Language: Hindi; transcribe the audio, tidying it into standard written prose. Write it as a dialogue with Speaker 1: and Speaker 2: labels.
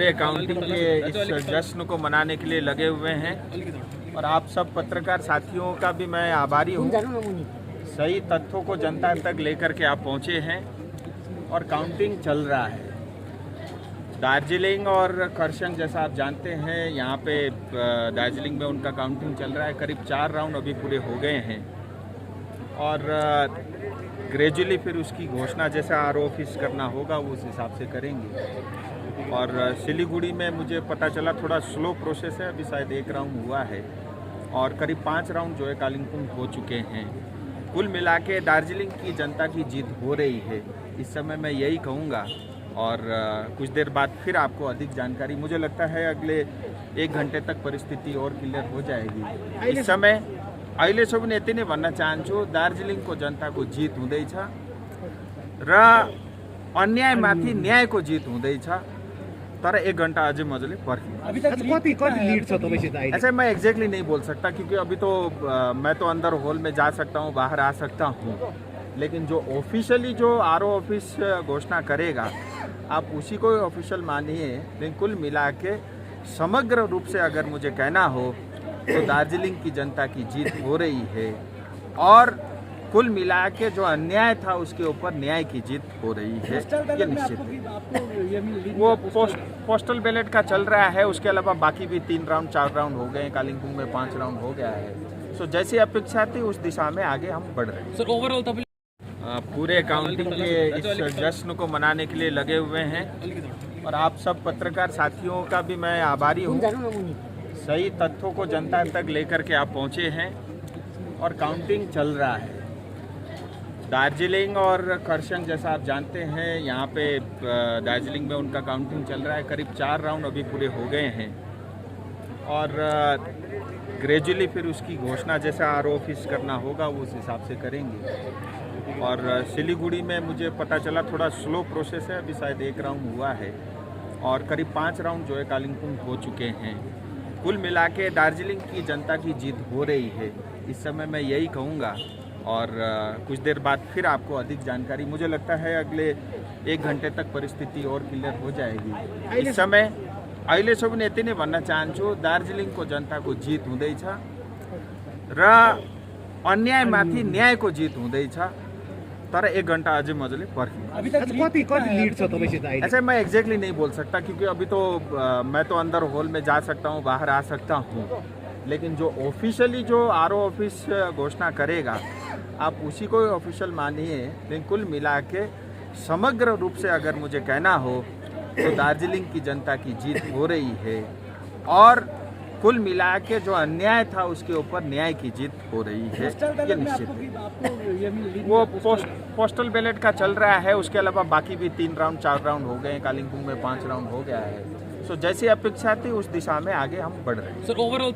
Speaker 1: पूरे काउंटिंग के इस जश्न को मनाने के लिए लगे हुए हैं और आप सब पत्रकार साथियों का भी मैं आभारी हूँ। सही तथ्यों को जनता तक लेकर के आप पहुँचे हैं और काउंटिंग चल रहा है। दार्जिलिंग और करसंग जैसा आप जानते हैं, यहाँ पे दार्जिलिंग में उनका काउंटिंग चल रहा है। करीब 4 राउंड अभी पूरे हो गए हैं और ग्रेजुअली फिर उसकी घोषणा जैसा आर ऑफिस करना होगा वो उस हिसाब से करेंगे। और सिलीगुड़ी में मुझे पता चला थोड़ा स्लो प्रोसेस है, अभी शायद 1 राउंड हुआ है और करीब 5 राउंड जो है कालिम्पोंग हो चुके हैं। कुल मिला के दार्जिलिंग की जनता की जीत हो रही है इस समय, मैं यही कहूँगा। और कुछ देर बाद फिर आपको अधिक जानकारी, मुझे लगता है अगले 1 घंटे तक परिस्थिति और क्लियर हो जाएगी। इस समय अहिलेसम्म पनि यति नै भन्न चाहन्छु, दार्जिलिङको जनताको जित हुँदैछ र अन्यायमाथि न्यायको जित हुँदैछ। तर 1 घंटा अझै मजाले पर्खिनु। ऐसे मैं एग्जैक्टली नहीं बोल सकता क्योंकि अभी तो मैं तो अंदर हॉल में जा सकता हूँ, बाहर आ सकता हूँ, लेकिन जो ऑफिशियली जो आरओ ऑफिस घोषणा करेगा आप उसी को ऑफिशियल मानिए। लेकिन कुल मिला के समग्र रूप से अगर मुझे कहना हो तो दार्जिलिंग की जनता की जीत हो रही है और कुल मिला के जो अन्याय था उसके ऊपर न्याय की जीत हो रही है, ये निश्चित। वो पोस्टल बैलेट का चल रहा है, उसके अलावा बाकी भी 3 राउंड 4 राउंड हो गए, कालिम्पोंग में 5 राउंड हो गया है। सो जैसी अपेक्षा थी उस दिशा में आगे हम बढ़ रहे हैं।
Speaker 2: सर ओवरऑल
Speaker 1: पूरे काउंटिंग के इस जश्न को मनाने के लिए लगे हुए हैं और आप सब पत्रकार साथियों का भी मैं आभारी हूँ। सही तथ्यों को जनता तक लेकर के आप पहुँचे हैं और काउंटिंग चल रहा है। दार्जिलिंग और करसंग जैसा आप जानते हैं, यहाँ पे दार्जिलिंग में उनका काउंटिंग चल रहा है। करीब 4 राउंड अभी पूरे हो गए हैं और ग्रेजुअली फिर उसकी घोषणा जैसा आर ऑफिस करना होगा वो उस हिसाब से करेंगे। और सिलीगुड़ी में मुझे पता चला थोड़ा स्लो प्रोसेस है, अभी शायद 1 राउंड हुआ है और करीब 5 राउंड जो है कालिम्पोंग हो चुके हैं। कुल मिला के दार्जिलिंग की जनता की जीत हो रही है इस समय, मैं यही कहूँगा। और कुछ देर बाद फिर आपको अधिक जानकारी, मुझे लगता है अगले 1 घंटे तक परिस्थिति और क्लियर हो जाएगी। इस समय अहिलेसम्म पनि यति नै भन्न चाहन्छु, दार्जिलिङको जनताको जित हुँदैछ र अन्यायमाथि न्यायको जित हुँदैछ। तर 1 घंटा अझै मजाले पर्खिनु। ऐसे मैं एग्जैक्टली नहीं बोल सकता क्योंकि अभी तो मैं तो अंदर हॉल में जा सकता हूँ, बाहर आ सकता हूँ, लेकिन जो ऑफिशियली जो आरओ ऑफिस घोषणा करेगा आप उसी को ऑफिशियल मानिए। लेकिन कुल मिला के समग्र रूप से अगर मुझे कहना हो तो दार्जिलिंग की जनता की जीत हो रही है और कुल मिला के जो अन्याय था उसके ऊपर न्याय की जीत हो रही है, ये निश्चित। वो पोस्टल बैलेट का चल रहा है, उसके अलावा बाकी भी 3 राउंड 4 राउंड हो गए, कालिम्पोंग में 5 राउंड हो गया है। सो जैसी अपेक्षा थी उस दिशा में आगे हम बढ़ रहे हैं।
Speaker 2: Sir overall